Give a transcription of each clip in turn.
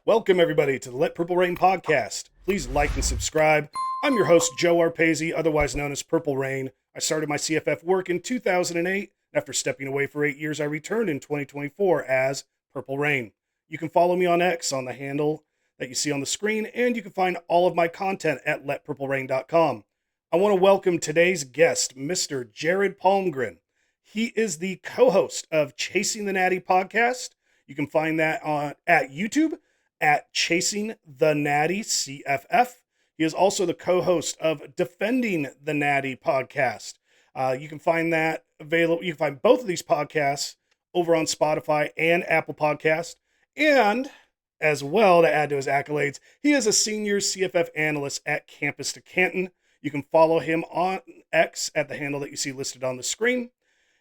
Welcome, everybody, to the Let Purple Rain podcast. Please like and subscribe. I'm your host, Joe Arpasi, otherwise known as Purple Rain. I started my CFF work in 2008. After stepping away for 8 years, I returned in 2024 as Purple Rain. You can follow me on X on the handle that you see on the screen, and you can find all of my content at letpurplerain.com. I want to welcome today's guest, Mr. Jared Palmgren. He is the co-host of Chasing the Natty podcast. You can find that at YouTube at Chasing the Natty CFF. He is also the co-host of Defending the Natty podcast. You can find that available. You can find both of these podcasts over on Spotify and Apple Podcast. And as well, to add to his accolades, he is a senior CFF analyst at Campus to Canton. You can follow him on X at the handle that you see listed on the screen.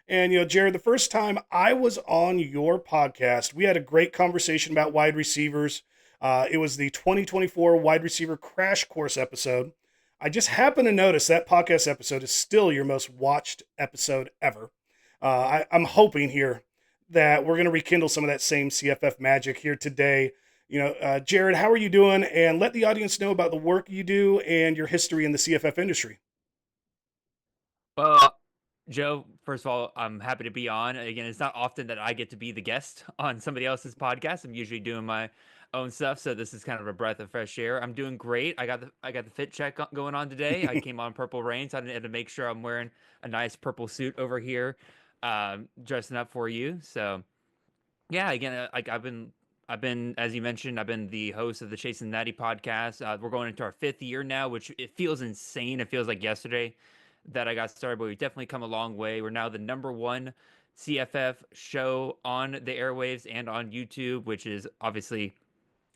And, Jared, the first time I was on your podcast, we had a great conversation about wide receivers. It was the 2024 wide receiver crash course episode. I just happened to notice that podcast episode is still your most watched episode ever. I'm hoping here that we're going to rekindle some of that same CFF magic here today. Jared, how are you doing? And let the audience know about the work you do and your history in the CFF industry. Well, Joe, first of all, I'm happy to be on. Again, it's not often that I get to be the guest on somebody else's podcast. I'm usually doing my own stuff, so this is kind of a breath of fresh air. I'm doing great. I got the fit check going on today. I came on Purple Rain, so I had to make sure I'm wearing a nice purple suit over here, dressing up for you. So, yeah, again, I've been, as you mentioned, I've been the host of the Chasing Natty podcast. We're going into our 5th year now, which it feels insane. It feels like yesterday that I got started, but we've definitely come a long way. We're now the #1 CFF show on the airwaves and on YouTube, which is obviously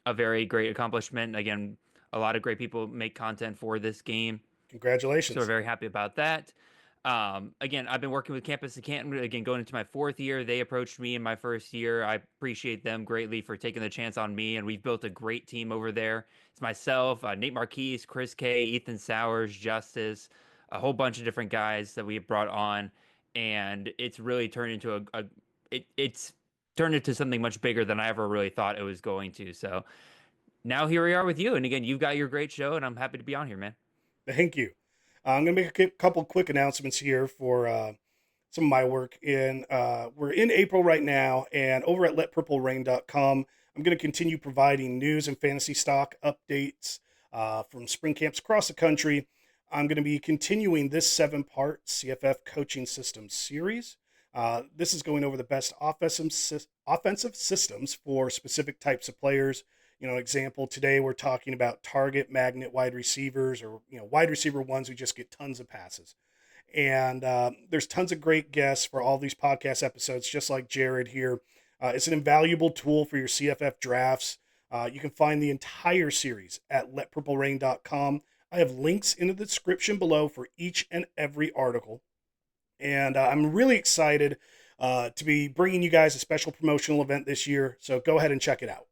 a very great accomplishment. Again, a lot of great people make content for this game. Congratulations. So we're very happy about that. Again, I've been working with Campus to Canton, again, going into my 4th year. They approached me in my 1st year. I appreciate them greatly for taking the chance on me, and we've built a great team over there. It's myself, Nate Marquise, Chris K, Ethan Sowers, Justice, a whole bunch of different guys that we have brought on, and it's really turned into it's turned into something much bigger than I ever really thought it was going to. So now here we are with you, and again, you've got your great show, and I'm happy to be on here, man. Thank you. I'm going to make a couple quick announcements here for some of my work. We're in April right now, and over at letpurplerain.com, I'm going to continue providing news and fantasy stock updates from spring camps across the country. I'm going to be continuing this 7-part CFF coaching systems series. This is going over the best offensive systems for specific types of players. Example, today we're talking about target magnet wide receivers, or, wide receiver ones who just get tons of passes. And there's tons of great guests for all these podcast episodes, just like Jared here. It's an invaluable tool for your CFF drafts. You can find the entire series at letpurplerain.com. I have links in the description below for each and every article. And I'm really excited to be bringing you guys a special promotional event this year. So go ahead and check it out.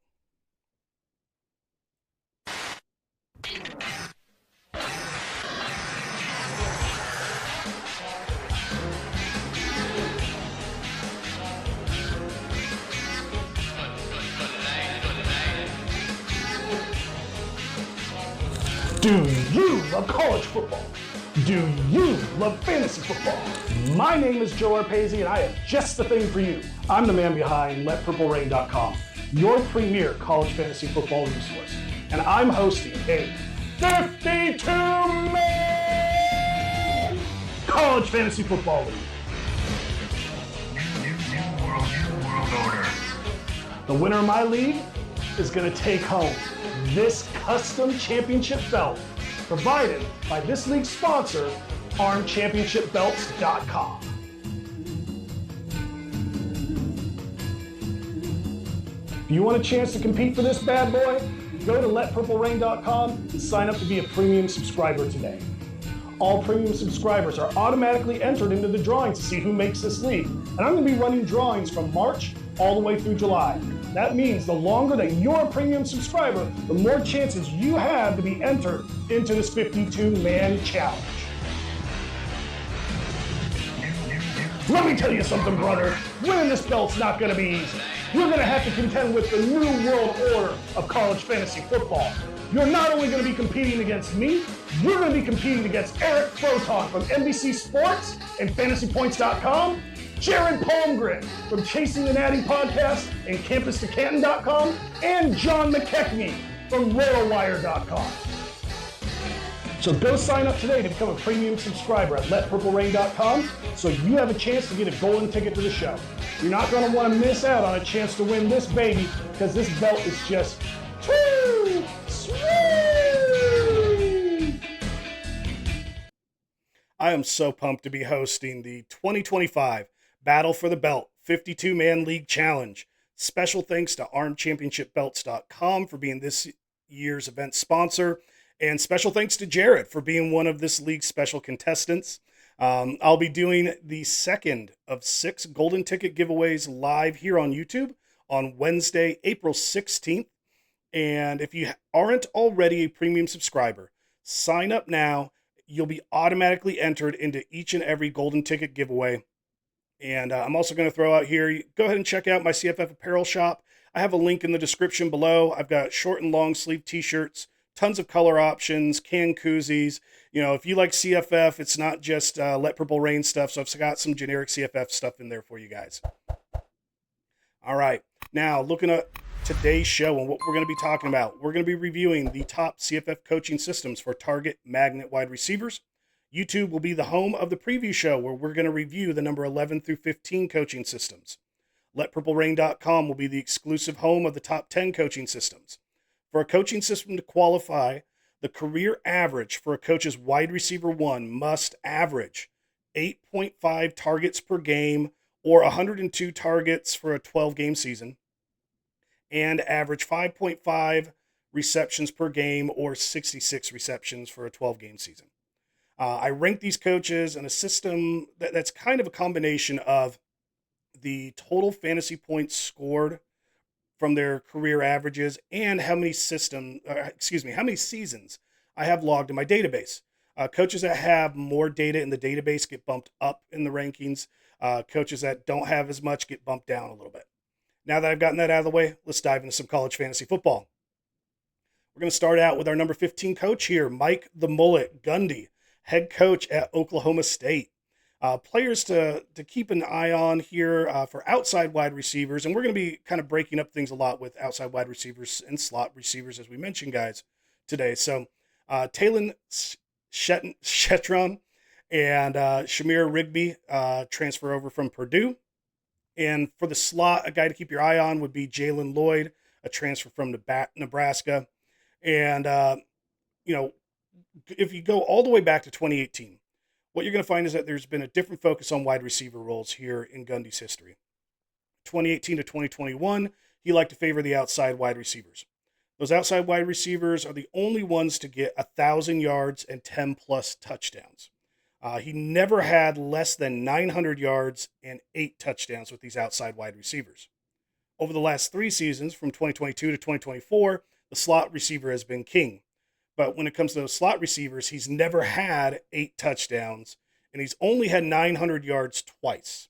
Do you love college football? Do you love fantasy football? My name is Joe Arpasi, and I have just the thing for you. I'm the man behind letpurplerain.com, your premier college fantasy football resource. And I'm hosting a 52-man college fantasy football league. New world order. The winner of my league is going to take home this custom championship belt provided by this league's sponsor, armchampionshipbelts.com. If you want a chance to compete for this bad boy, go to letpurplerain.com and sign up to be a premium subscriber today. All premium subscribers are automatically entered into the drawing to see who makes this league. And I'm going to be running drawings from March all the way through July. That means the longer that you're a premium subscriber, the more chances you have to be entered into this 52-man challenge. Let me tell you something, brother. Winning this belt's not going to be easy. You're going to have to contend with the new world order of college fantasy football. You're not only going to be competing against me, you're going to be competing against Eric Froton from NBC Sports and FantasyPoints.com, Jared Palmgren from Chasing the Natty Podcast and CampusToCanton.com, and John McKechnie from RotoWire.com. So go sign up today to become a premium subscriber at LetPurpleRain.com so you have a chance to get a golden ticket to the show. You're not going to want to miss out on a chance to win this baby because this belt is just too sweet. I am so pumped to be hosting the 2025 Battle for the Belt 52-Man League Challenge. Special thanks to ArmChampionshipBelts.com for being this year's event sponsor. And special thanks to Jared for being one of this league's special contestants. I'll be doing the second of 6 golden ticket giveaways live here on YouTube on Wednesday, April 16th. And if you aren't already a premium subscriber, sign up now. You'll be automatically entered into each and every golden ticket giveaway. And I'm also going to throw out here, go ahead and check out my CFF apparel shop. I have a link in the description below. I've got short and long sleeve t-shirts, tons of color options, can koozies. You know, if you like CFF, it's not just Let Purple Rain stuff. So I've got some generic CFF stuff in there for you guys. All right. Now, looking at today's show and what we're going to be talking about, we're going to be reviewing the top CFF coaching systems for target magnet wide receivers. YouTube will be the home of the preview show where we're going to review the number 11 through 15 coaching systems. LetPurpleRain.com will be the exclusive home of the top 10 coaching systems. For a coaching system to qualify, the career average for a coach's wide receiver 1 must average 8.5 targets per game or 102 targets for a 12-game season and average 5.5 receptions per game or 66 receptions for a 12-game season. I rank these coaches in a system that's kind of a combination of the total fantasy points scored from their career averages and how many seasons I have logged in my database. Coaches that have more data in the database get bumped up in the rankings. Coaches that don't have as much get bumped down a little bit. Now that I've gotten that out of the way, let's dive into some college fantasy football. We're going to start out with our number 15 coach here, Mike the Mullet Gundy, head coach at Oklahoma State. Players to keep an eye on here for outside wide receivers, and we're going to be kind of breaking up things a lot with outside wide receivers and slot receivers, as we mentioned, guys, today. So, Kalen Shetron and Shamir Rigby transfer over from Purdue. And for the slot, a guy to keep your eye on would be Jalen Lloyd, a transfer from Nebraska. And, if you go all the way back to 2018, what you're going to find is that there's been a different focus on wide receiver roles here in Gundy's history. 2018 to 2021, he liked to favor the outside wide receivers. Those outside wide receivers are the only ones to get 1,000 yards and 10-plus touchdowns. He never had less than 900 yards and 8 touchdowns with these outside wide receivers. Over the last 3 seasons, from 2022 to 2024, the slot receiver has been king. But when it comes to those slot receivers, he's never had 8 touchdowns, and he's only had 900 yards twice.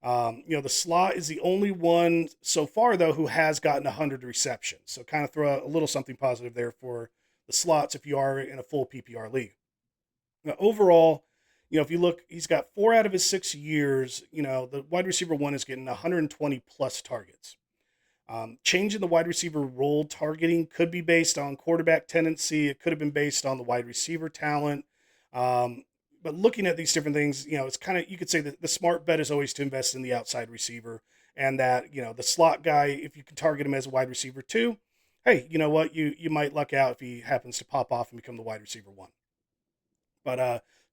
The slot is the only one so far, though, who has gotten 100 receptions. So kind of throw a little something positive there for the slots if you are in a full PPR league. Now, overall, if you look, he's got 4 out of his 6 years, the wide receiver 1 is getting 120-plus targets. Changing the wide receiver role targeting could be based on quarterback tendency. It could have been based on the wide receiver talent. But looking at these different things, it's kind of, you could say that the smart bet is always to invest in the outside receiver, and that, the slot guy, if you can target him as a wide receiver 2, hey, you know what? You might luck out if he happens to pop off and become the wide receiver 1. But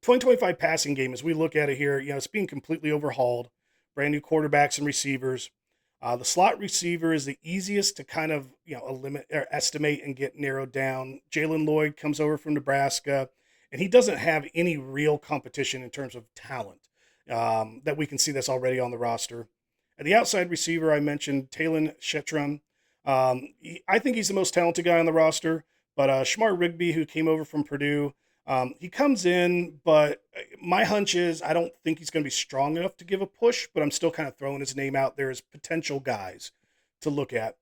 2025 passing game, as we look at it here, it's being completely overhauled. Brand new quarterbacks and receivers. The slot receiver is the easiest to kind of, limit or estimate and get narrowed down. Jalen Lloyd comes over from Nebraska, and he doesn't have any real competition in terms of talent that we can see that's already on the roster. And the outside receiver, I mentioned Kalen Shetron. I think he's the most talented guy on the roster, but Shamar Rigby, who came over from Purdue, He comes in, but my hunch is I don't think he's going to be strong enough to give a push, but I'm still kind of throwing his name out there as potential guys to look at.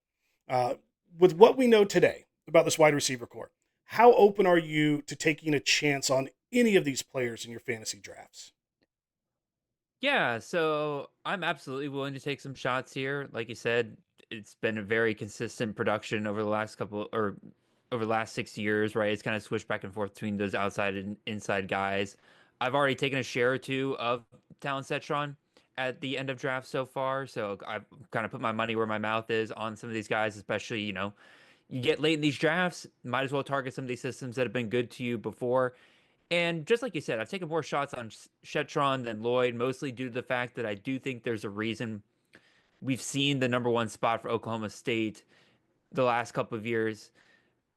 Uh, with what we know today about this wide receiver core, how open are you to taking a chance on any of these players in your fantasy drafts? Yeah, so I'm absolutely willing to take some shots here. Like you said, it's been a very consistent production over the last couple or over the last 6 years, right? It's kind of switched back and forth between those outside and inside guys. I've already taken a share or two of Talon Cetron at the end of draft so far, so I've kind of put my money where my mouth is on some of these guys, especially, you get late in these drafts, might as well target some of these systems that have been good to you before. And just like you said, I've taken more shots on Shetron than Lloyd, mostly due to the fact that I do think there's a reason we've seen the number one spot for Oklahoma State the last couple of years.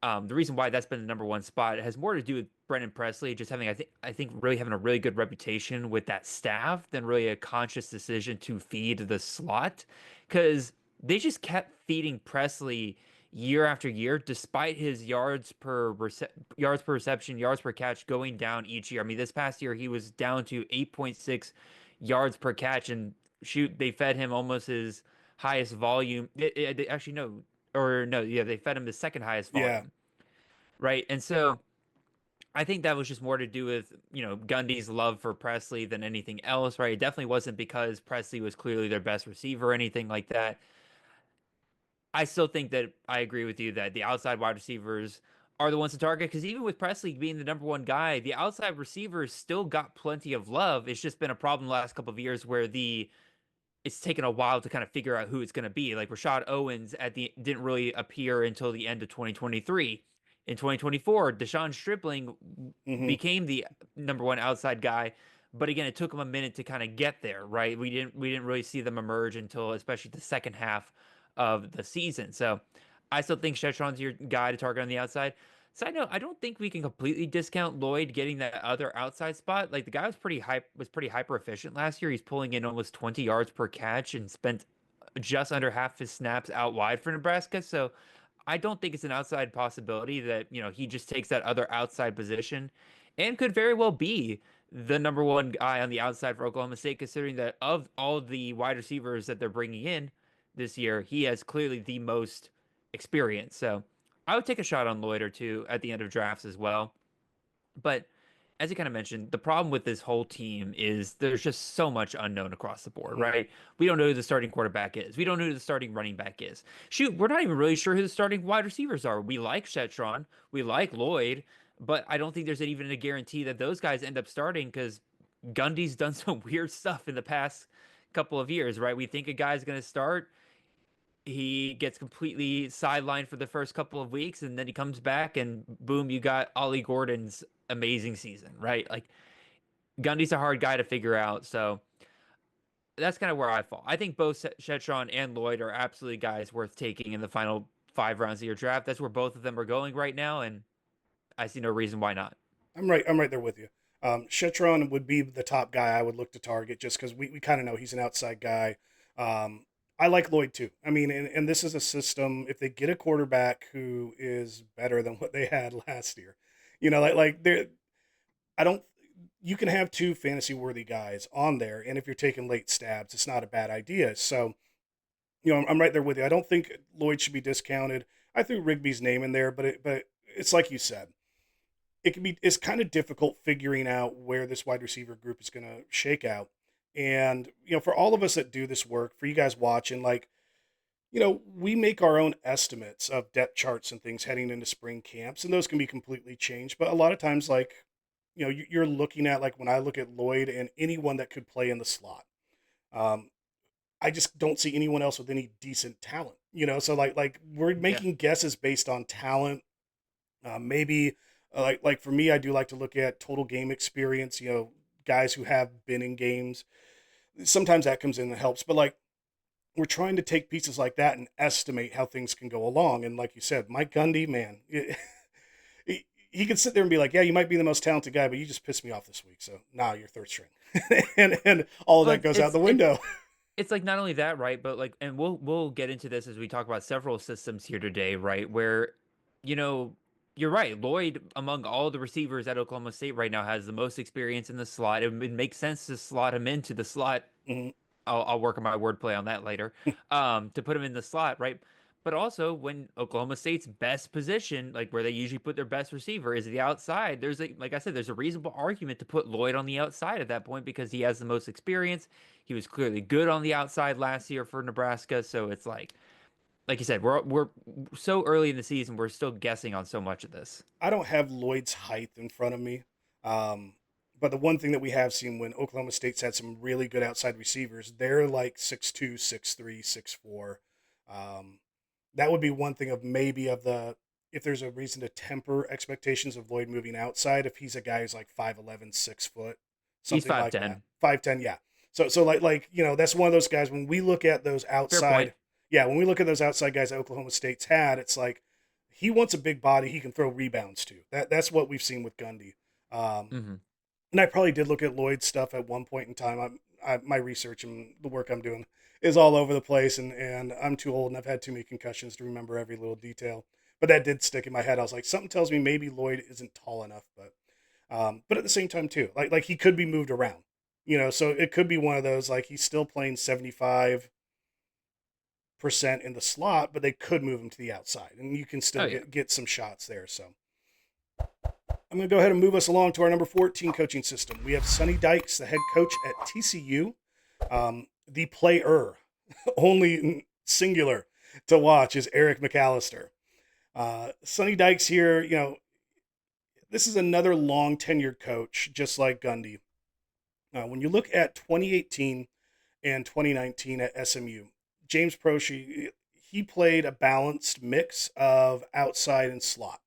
The reason why that's been the number one spot has more to do with Brendan Presley just having, I think, really having a really good reputation with that staff than really a conscious decision to feed the slot, because they just kept feeding Presley year after year, despite his yards per reception, yards per catch going down each year. I mean, this past year he was down to 8.6 yards per catch, and shoot, they fed him almost his highest volume. Actually, no, or no, yeah, they fed him the second highest Yeah. volume, right? And so I think that was just more to do with, Gundy's love for Presley than anything else, right? It definitely wasn't because Presley was clearly their best receiver or anything like that. I still think that I agree with you that the outside wide receivers are the ones to target, because even with Presley being the number one guy, the outside receivers still got plenty of love. It's just been a problem the last couple of years where it's taken a while to kind of figure out who it's going to be. Like Rashad Owens didn't really appear until the end of 2023. In 2024, Deshaun Stripling Hmm. became the number one outside guy, but again, it took him a minute to kind of get there, right? We didn't really see them emerge until especially the second half of the season. So I still think Shetron's your guy to target on the outside. Side note, I don't think we can completely discount Lloyd getting that other outside spot. Like the guy was pretty hyper efficient last year. He's pulling in almost 20 yards per catch and spent just under half his snaps out wide for Nebraska. So I don't think it's an outside possibility that, he just takes that other outside position and could very well be the number one guy on the outside for Oklahoma State, considering that of all the wide receivers that they're bringing in this year, he has clearly the most experience. So I would take a shot on Lloyd or two at the end of drafts as well. But as you kind of mentioned, the problem with this whole team is there's just so much unknown across the board, right? We don't know who the starting quarterback is. We don't know who the starting running back is. Shoot, we're not even really sure who the starting wide receivers are. We like Shetron, we like Lloyd, but I don't think there's even a guarantee that those guys end up starting, because Gundy's done some weird stuff in the past couple of years, right? We think a guy's going to start, he gets completely sidelined for the first couple of weeks, and then he comes back and boom, you got Ollie Gordon's amazing season, right? Like Gundy's a hard guy to figure out. So that's kind of where I fall. I think both Shetron and Lloyd are absolutely guys worth taking in the final 5 rounds of your draft. That's where both of them are going right now, and I see no reason why not. I'm right there with you. Shetron would be the top guy I would look to target just because we kind of know he's an outside guy. I like Lloyd too. I mean, and this is a system. If they get a quarterback who is better than what they had last year, like they're, I don't. You can have two fantasy worthy guys on there, and if you're taking late stabs, it's not a bad idea. So, I'm right there with you. I don't think Lloyd should be discounted. I threw Rigby's name in there, but it's like you said, it's kind of difficult figuring out where this wide receiver group is going to shake out. And, for all of us that do this work, for you guys watching, like, we make our own estimates of depth charts and things heading into spring camps, and those can be completely changed. But a lot of times, like, you're looking at, like, when I look at Lloyd and anyone that could play in the slot, um, I just don't see anyone else with any decent talent, So like we're Yeah. making guesses based on talent. Maybe like for me, I do like to look at total game experience. Guys who have been in games. Sometimes that comes in and helps, but like we're trying to take pieces like that and estimate how things can go along. And like you said, Mike Gundy, man, he could sit there and be like, "Yeah, you might be the most talented guy, but you just pissed me off this week, so now you're third string," and all of Well, that goes out the window. it's like not only that, right? But like, and we'll get into this as we talk about several systems here today, right? Where, you know, you're right. Lloyd, among all the receivers at Oklahoma State right now, has the most experience in the slot. It makes sense to slot him into the slot. Mhm. I'll work on my wordplay on that later. To put him in the slot, right? But also, when Oklahoma State's best position, like where they usually put their best receiver, is the outside. Like I said, there's a reasonable argument to put Lloyd on the outside at that point because he has the most experience. He was clearly good on the outside last year for Nebraska, so it's like you said, we're so early in the season, we're still guessing on so much of this. I don't have Lloyd's height in front of me. Um, but the one thing that we have seen when Oklahoma State's had some really good outside receivers, they're like 6'2", 6'3", 6'4". That would be one thing of maybe of the if there's a reason to temper expectations of Lloyd moving outside, if he's a guy who's like 5'11", 6 foot, He's something like that. 5'10". 5'10", yeah. So like that's one of those guys when we look at those Fair point. outside when we look at those outside guys that Oklahoma State's had, it's like he wants a big body he can throw rebounds to. That's what we've seen with Gundy. Hmm. And I probably did look at Lloyd's stuff at one point in time. My research and the work I'm doing is all over the place, and I'm too old and I've had too many concussions to remember every little detail. But that did stick in my head. I was like, something tells me maybe Lloyd isn't tall enough, but at the same time too, like he could be moved around, So it could be one of those like he's still playing 75% in the slot, but they could move him to the outside, and you can still get some shots there. So I'm going to go ahead and move us along to our number 14 coaching system. We have Sonny Dykes, the head coach at TCU. The player, only singular to watch, is Eric McAllister. Sonny Dykes here, this is another long tenured coach, just like Gundy. When you look at 2018 and 2019 at SMU, James Proche, he played a balanced mix of outside and slot.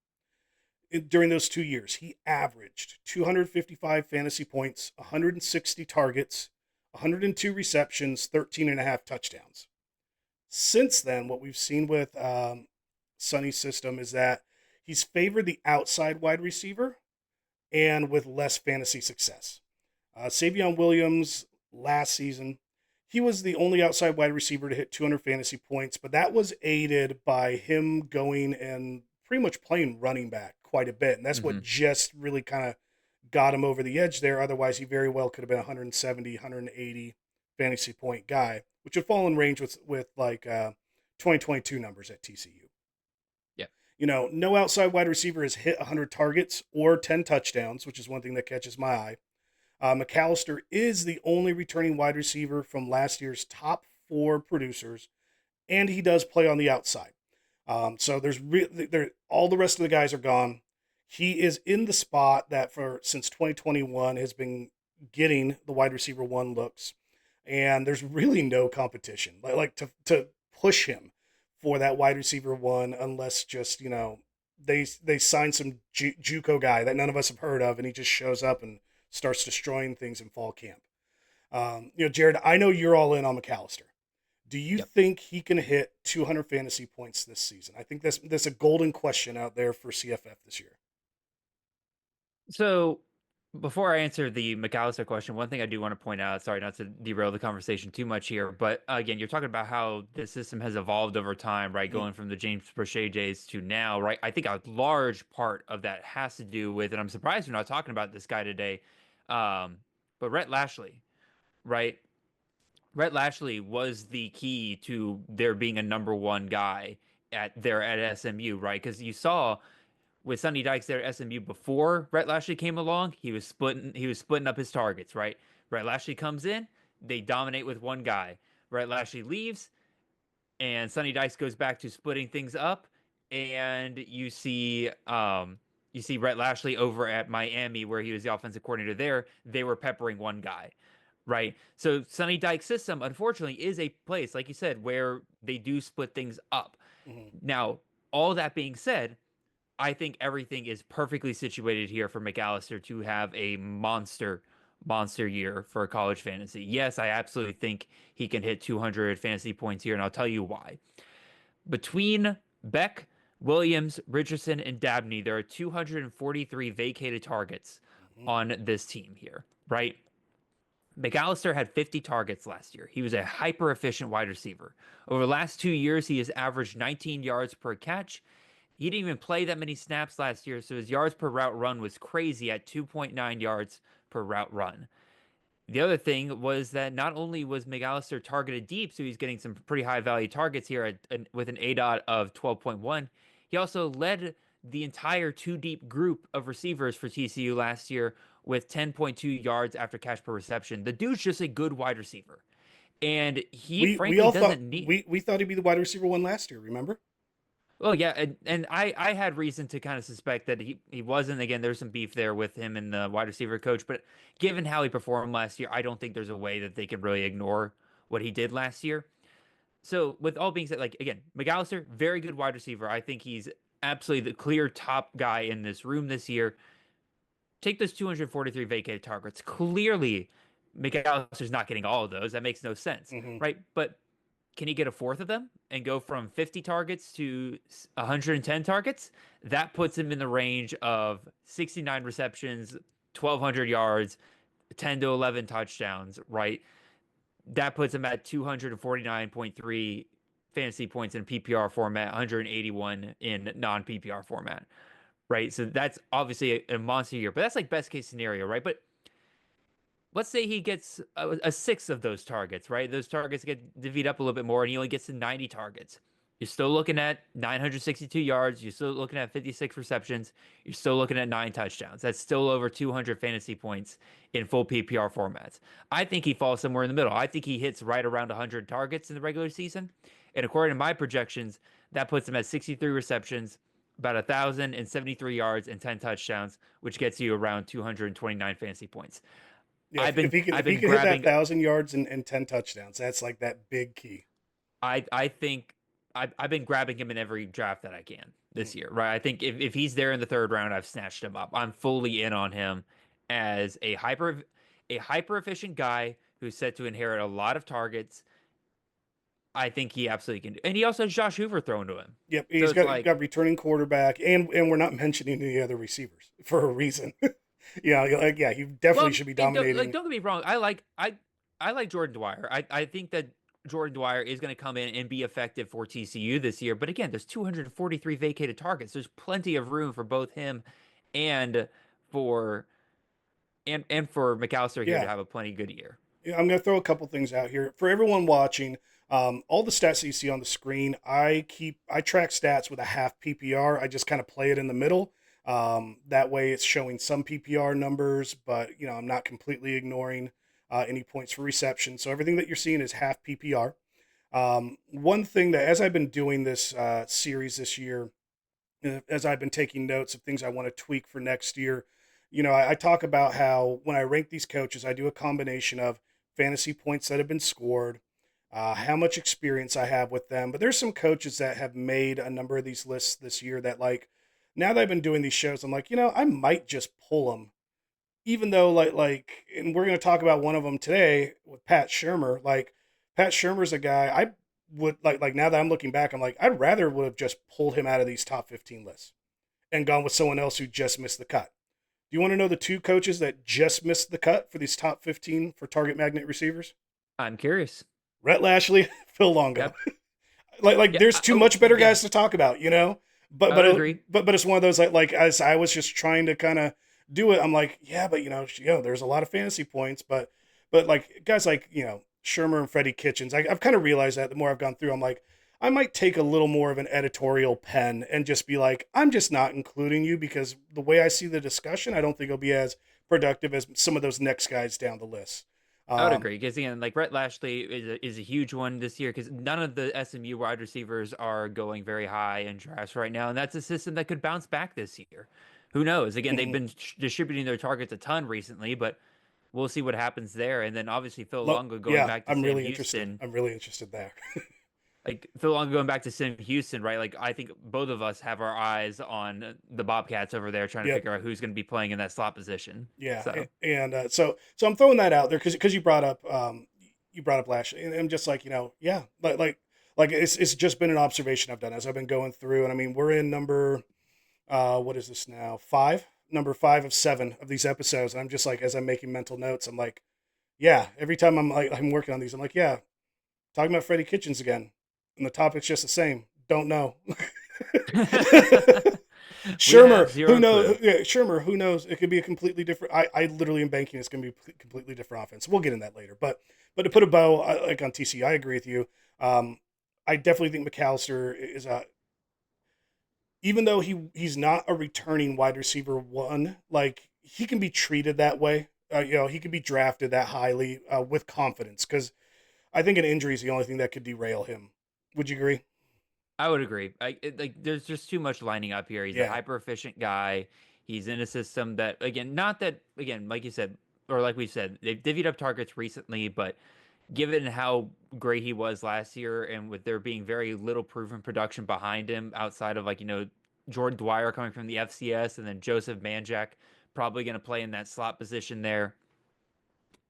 During those 2 years, he averaged 255 fantasy points, 160 targets, 102 receptions, 13 and a half touchdowns. Since then, what we've seen with Sonny's system is that he's favored the outside wide receiver and with less fantasy success. Savion Williams last season, he was the only outside wide receiver to hit 200 fantasy points, but that was aided by him going and pretty much playing running back quite a bit. And that's what just really kind of got him over the edge there. Otherwise, he very well could have been 170, 180 fantasy point guy, which would fall in range with like 2022 numbers at TCU. Yeah. No outside wide receiver has hit 100 targets or 10 touchdowns, which is one thing that catches my eye. McAllister is the only returning wide receiver from last year's top 4 producers, and he does play on the outside. So all the rest of the guys are gone. He is in the spot that since 2021 has been getting the wide receiver 1 looks, and there's really no competition like to push him for that wide receiver 1 unless just they sign some JUCO guy that none of us have heard of, and he just shows up and starts destroying things in fall camp. Jared, I know you're all in on McAllister. Do you think he can hit 200 fantasy points this season? I think that's a golden question out there for CFF this year. So before I answer the McAllister question, one thing I do want to point out, sorry not to derail the conversation too much here, but again, you're talking about how the system has evolved over time, right? Going from the James Proche days to now, right? I think a large part of that has to do with, and I'm surprised we're not talking about this guy today, but Rhett Lashley, right? Rhett Lashley was the key to there being a number 1 guy at SMU, right? Because you saw with Sonny Dykes there at SMU before Rhett Lashley came along, he was splitting up his targets, right? Rhett Lashley comes in, they dominate with one guy. Rhett Lashley leaves, and Sonny Dykes goes back to splitting things up, and you see Rhett Lashley over at Miami where he was the offensive coordinator there. They were peppering one guy. Right. So Sonny Dykes' system, unfortunately, is a place, like you said, where they do split things up. Now, all that being said, I think everything is perfectly situated here for McAllister to have a monster year for college fantasy. Yes, I absolutely think he can hit 200 fantasy points here, and I'll tell you why. Between Beck, Williams, Richardson, and Dabney, there are 243 vacated targets on this team here, right? McAllister had 50 targets last year. He was a hyper-efficient wide receiver. Over the last 2 years, he has averaged 19 yards per catch He didn't even play that many snaps last year, so his yards per route run was crazy at 2.9 yards per route run. The other thing was that not only was McAllister targeted deep, so he's getting some pretty high value targets here with an ADOT of 12.1, he also led the entire two deep group of receivers for TCU last year with 10.2 yards after catch per reception. The dude's just a good wide receiver. And he We frankly all thought doesn't need. we thought he'd be the wide receiver one last year. Remember? Well, yeah, and I had reason to kind of suspect that he wasn't. Again, there's some beef there with him and the wide receiver coach, but given how he performed last year, I don't think there's a way that they can really ignore what he did last year. So, with all being said, like again, McAllister, very good wide receiver. I think he's absolutely the clear top guy in this room this year. Take those 243 vacated targets. Clearly, McAllister's not getting all of those. That makes no sense, Mm-hmm. right? But can he get a fourth of them and go from 50 targets to 110 targets? That puts him in the range of 69 receptions, 1,200 yards, 10 to 11 touchdowns, right? That puts him at 249.3 fantasy points in PPR format, 181 in non PPR format, right? So that's obviously a monster year, but that's like best case scenario, right? But let's say he gets a sixth of those targets, right? Those targets get divvied up a little bit more, and he only gets to 90 targets. You're still looking at 962 yards. You're still looking at 56 receptions. You're still looking at 9 touchdowns. That's still over 200 fantasy points in full PPR formats. I think he falls somewhere in the middle. I think he hits right around 100 targets in the regular season. And according to my projections, that puts him at 63 receptions, about 1,073 yards, and 10 touchdowns, which gets you around 229 fantasy points. Yeah, I've been if I've he been can hit that grabbing 1,000 yards and 10 touchdowns, that's like that big key. I think I've been grabbing him in every draft that I can this year, right? I think if he's there in the third round, I've snatched him up. I'm fully in on him as a hyper efficient guy who's set to inherit a lot of targets. I think he absolutely can do. And he also has Josh Hoover thrown to him. Yep, So he's it's got like, returning quarterback, and we're not mentioning the other receivers for a reason. Yeah, like he definitely well, should be I mean, dominating. don't get me wrong. I like Jordan Dwyer. I think that Jordan Dwyer is going to come in and be effective for TCU this year. But again, there's 243 vacated targets. There's plenty of room for both him and for for McAllister here to Yeah, have a plenty good year. yeah, I'm going to throw a couple things out here for everyone watching. All the stats that you see on the screen, I track stats with a half PPR. I just kind of play it in the middle. That way, it's showing some PPR numbers, but I'm not completely ignoring any points for reception. So everything that you're seeing is half PPR. One thing that, as I've been doing this series this year, as I've been taking notes of things I want to tweak for next year, I talk about how when I rank these coaches, I do a combination of fantasy points that have been scored, how much experience I have with them. But there's some coaches that have made a number of these lists this year that, like, now that I've been doing these shows, I'm like, I might just pull them, even though and we're going to talk about one of them today with Pat Shermer. Like, Pat Shermer's a guy I would like now that I'm looking back, I'm like, I'd rather would have just pulled him out of these top 15 lists and gone with someone else who just missed the cut. Do you want to know the two coaches that just missed the cut for these top 15 for target magnet receivers? I'm curious. Rhett Lashley, Phil Longo. Yep. Like Yeah. there's too much better Yeah. guys to talk about, But I would but agree. but it's one of those like as I was just trying to kind of do it, I'm like, yeah, but there's a lot of fantasy points, but like guys like Shermer and Freddie Kitchens, I've kind of realized that the more I've gone through, I'm like, I might take a little more of an editorial pen and just be like, I'm just not including you because the way I see the discussion, I don't think it'll be as productive as some of those next guys down the list. I would agree because again, like Rhett Lashley is a huge one this year because none of the SMU wide receivers are going very high in drafts right now, and that's a system that could bounce back this year. Who knows? Again, they've been distributing their targets a ton recently, but we'll see what happens there. And then obviously Phil Longo going Yeah, back to I'm Sam really interested. Houston, I'm really interested there. like Phil Longo going back to Sam Houston, right? Like I think both of us have our eyes on the Bobcats over there, trying to Yep. figure out who's going to be playing in that slot position. Yeah, So and so I'm throwing that out there because you brought up Lashley, and I'm just like yeah, like it's just been an observation I've done as I've been going through, and I mean we're in number what is this now, 5, number 5 of 7 of these episodes, and I'm just like as I'm making mental notes, I'm like, yeah, every time I'm working on these, I'm like, yeah, talking about Freddie Kitchens again, and the topic's just the same, don't know. We have Shermer, zero who knows? clue. Yeah, Shermer, who knows? It could be a completely different. I literally am banking it's going to be a completely different offense. We'll get in that later. But to put a bow like on TC, I agree with you. I definitely think McAllister is a, even though he's not a returning wide receiver one, like he can be treated that way. He could be drafted that highly with confidence because I think an injury is the only thing that could derail him. Would you agree? I would agree. There's just too much lining up here. He's a Yeah. hyper efficient guy. He's in a system that, again, not that, again, like you said, or like we said, they've divvied up targets recently, but given how great he was last year and with there being very little proven production behind him outside of Jordan Dwyer coming from the FCS and then Joseph Manjack probably going to play in that slot position there,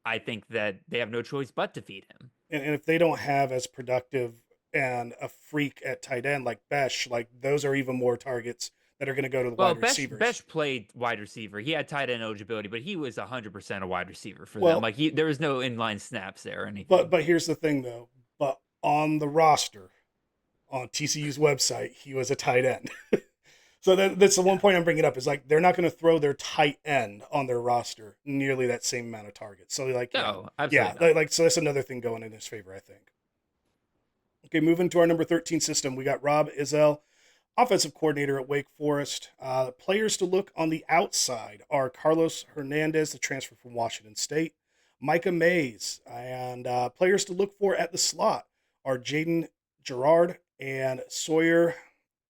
I think that they have no choice but to feed him. And if they don't have as productive and a freak at tight end like Besh, like those are even more targets that are going to go to the Well, wide receivers. Besh played wide receiver. He had tight end eligibility, but he was 100% a wide receiver for them. Well, There was no inline snaps there or anything. but here's the thing though. But on the roster, on TCU's website, he was a tight end. So that's the one point I'm bringing up is like they're not going to throw their tight end on their roster nearly that same amount of targets. So like No, absolutely yeah, not. so that's another thing going in his favor, I think. Okay, moving to our number 13 system, we got Rob Ezell, offensive coordinator at Wake Forest. Players to look on the outside are Carlos Hernandez, the transfer from Washington State, Micah Mays, and players to look for at the slot are Jaden Gerard and Sawyer.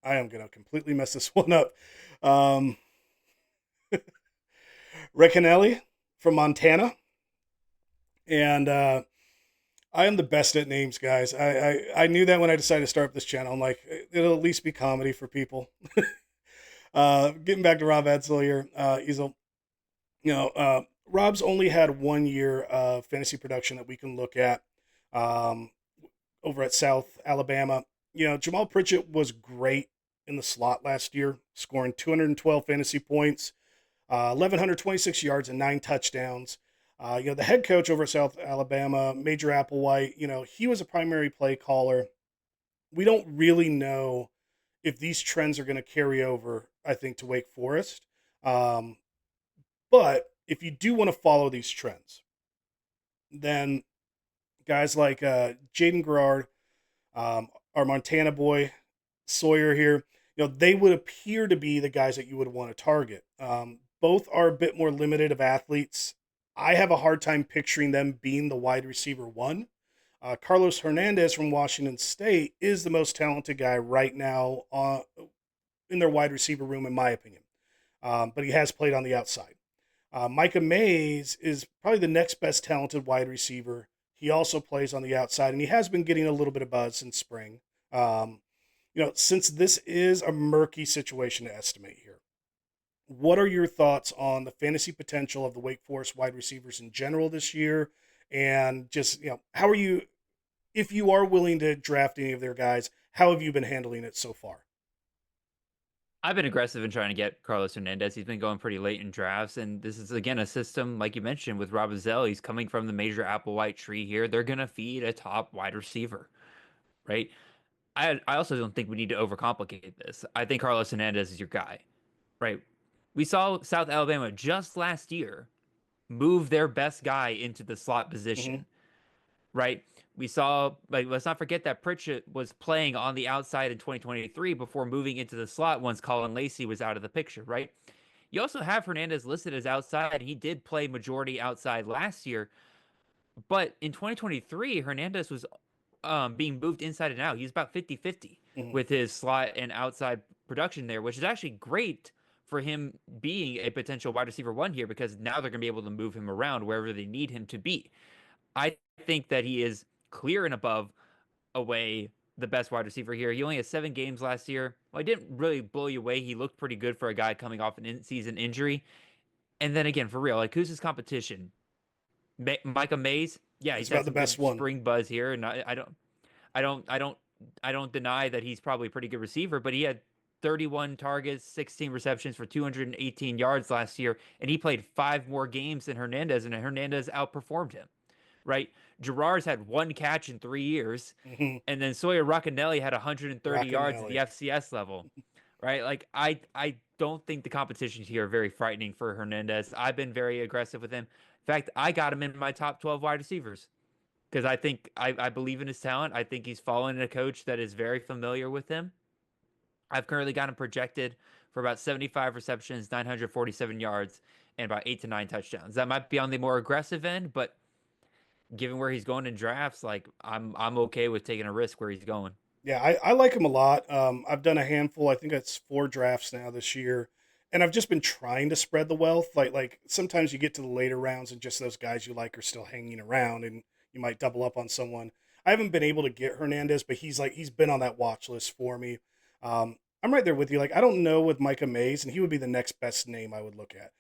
I am going to completely mess this one up. Recanelli from Montana. And I am the best at names, guys. I knew that when I decided to start up this channel. I'm like, it'll at least be comedy for people. Getting back to Rob Edsel here, Rob's only had 1 year of fantasy production that we can look at over at South Alabama. Jamal Pritchett was great in the slot last year, scoring 212 fantasy points, 1,126 yards, and 9 touchdowns. The head coach over at South Alabama, Major Applewhite, he was a primary play caller. We don't really know if these trends are going to carry over, I think, to Wake Forest. But if you do want to follow these trends, then guys like Jaden Gerard, our Montana boy, Sawyer here, they would appear to be the guys that you would want to target. Both are a bit more limited of athletes. I have a hard time picturing them being the wide receiver one. Carlos Hernandez from Washington State is the most talented guy right now in their wide receiver room, in my opinion. But he has played on the outside. Micah Mays is probably the next best talented wide receiver. He also plays on the outside, and he has been getting a little bit of buzz since spring. Since this is a murky situation to estimate here, what are your thoughts on the fantasy potential of the Wake Forest wide receivers in general this year? And just, how are you, if you are willing to draft any of their guys, how have you been handling it so far? I've been aggressive in trying to get Carlos Hernandez. He's been going pretty late in drafts, and this is again a system like you mentioned with Rob Ezell. He's coming from the Major Applewhite tree here. They're gonna feed a top wide receiver, right? I also don't think we need to overcomplicate this. I think Carlos Hernandez is your guy, right? We saw South Alabama just last year move their best guy into the slot position, right? We saw, let's not forget that Pritchett was playing on the outside in 2023 before moving into the slot once Colin Lacey was out of the picture, right? You also have Hernandez listed as outside. He did play majority outside last year, but in 2023, Hernandez was being moved inside and out. He's about 50-50 with his slot and outside production there, which is actually great for him being a potential wide receiver one here because now they're going to be able to move him around wherever they need him to be. I think that he is clear and above away the best wide receiver here. He only had 7 games last year. Well, he didn't really blow you away. He looked pretty good for a guy coming off an in-season injury. And then again, for real, like who's his competition? Micah Mays? Yeah, It's he's had about the some best good one. spring buzz here, and I don't deny that he's probably a pretty good receiver, but he had 31 targets, 16 receptions for 218 yards last year, and he played 5 more games than Hernandez, and Hernandez outperformed him. right? Gerard's had one catch in 3 years, Hmm. and then Sawyer Roccanelli had 130 yards at the Rockinelli. FCS level, right? Like I don't think the competitions here are very frightening for Hernandez. I've been very aggressive with him. In fact, I got him in my top 12 wide receivers because I think I believe in his talent. I think he's following a coach that is very familiar with him. I've currently got him projected for about 75 receptions, 947 yards, and about 8 to 9 touchdowns. That might be on the more aggressive end, but given where he's going in drafts, like I'm okay with taking a risk where he's going. Yeah, I like him a lot. I've done a handful. I think it's 4 drafts now this year, and I've just been trying to spread the wealth. Like sometimes you get to the later rounds and just those guys you like are still hanging around, and you might double up on someone. I haven't been able to get Hernandez, but he's been on that watch list for me. I'm right there with you. Like I don't know with Micah Mays, and he would be the next best name I would look at.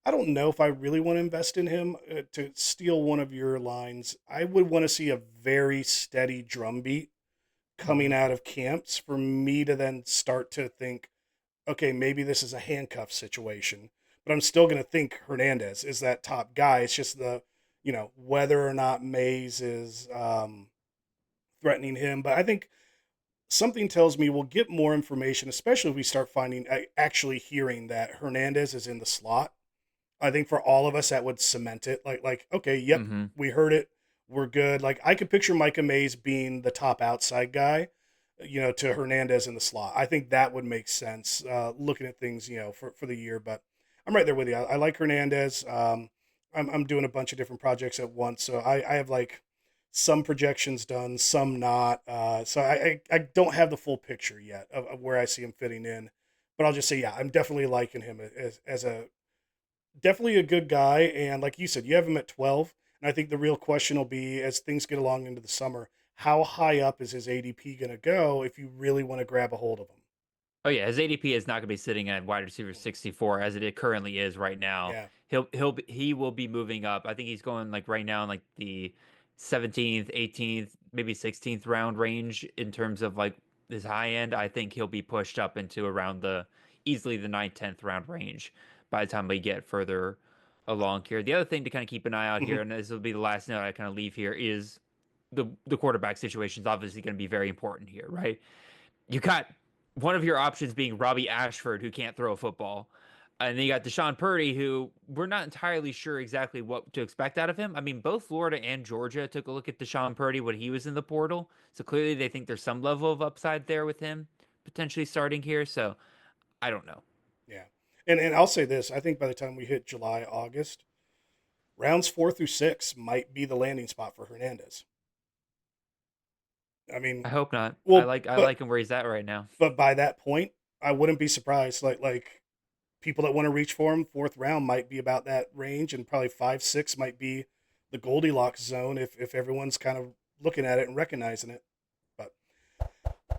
I don't know if I really want to invest in him. To steal one of your lines, I would want to see a very steady drumbeat coming Mhm. out of camps for me to then start to think, okay, maybe this is a handcuff situation. But I'm still going to think Hernandez is that top guy. It's just whether or not Mays is threatening him. But I think something tells me we'll get more information, especially if we start finding, actually hearing that Hernandez is in the slot. I think for all of us that would cement it. Like okay, yep, Mhm. we heard it. We're good. Like I could picture Micah Mays being the top outside guy, to Hernandez in the slot. I think that would make sense. Looking at things, for the year. But I'm right there with you. I like Hernandez. I'm doing a bunch of different projects at once, so I have like some projections done, some not. So I don't have the full picture yet of where I see him fitting in. But I'll just say, yeah, I'm definitely liking him as a definitely a good guy. And like you said, you have him at 12. And I think the real question will be as things get along into the summer, how high up is his ADP going to go if you really want to grab a hold of him? Oh yeah, his ADP is not going to be sitting at wide receiver 64 as it currently is right now. Yeah. He will be moving up. I think he's going like right now in like the 17th, 18th, maybe 16th round range in terms of like his high end. I think he'll be pushed up into around the easily the 9th, 10th round range by the time we get further along here. The other thing to kind of keep an eye out Hmm. here, and this will be the last note I kind of leave here, is the quarterback situation is obviously going to be very important here, right? You got one of your options being Robbie Ashford, who can't throw a football. And then you got Deshaun Purdy, who we're not entirely sure exactly what to expect out of him. I mean, both Florida and Georgia took a look at Deshaun Purdy when he was in the portal. So clearly they think there's some level of upside there with him potentially starting here. So I don't know. Yeah. And I'll say this, I think by the time we hit July, August, rounds 4 through 6 might be the landing spot for Hernandez. I I mean, hope not. well, I but like him where he's at right now. but by that point, I wouldn't be surprised. Like people that want to reach for him, fourth round might be about that range, and probably 5, 6 might be the Goldilocks zone if everyone's kind of looking at it and recognizing it. But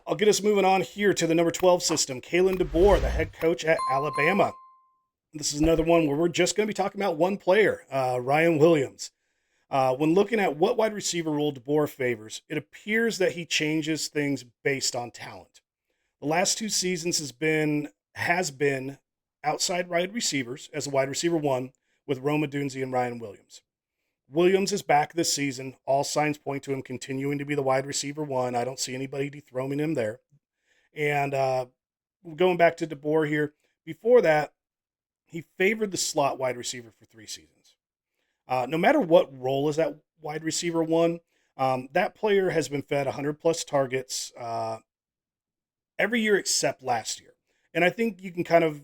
I'll get us moving on here to the number 12 system. Kalen DeBoer, the head coach at Alabama. This is another one where we're just going to be talking about one player, Ryan Williams. When looking at what wide receiver role DeBoer favors, it appears that he changes things based on talent. The last 2 seasons has been outside wide receivers as a wide receiver one with Roma Dunzi and Ryan Williams. Williams is back this season. All signs point to him continuing to be the wide receiver one. I don't see anybody dethroning him there. And going back to DeBoer here, before that, he favored the slot wide receiver for 3 seasons. No matter what role is that wide receiver one, that player has been fed 100 plus targets every year except last year. And I think you can kind of,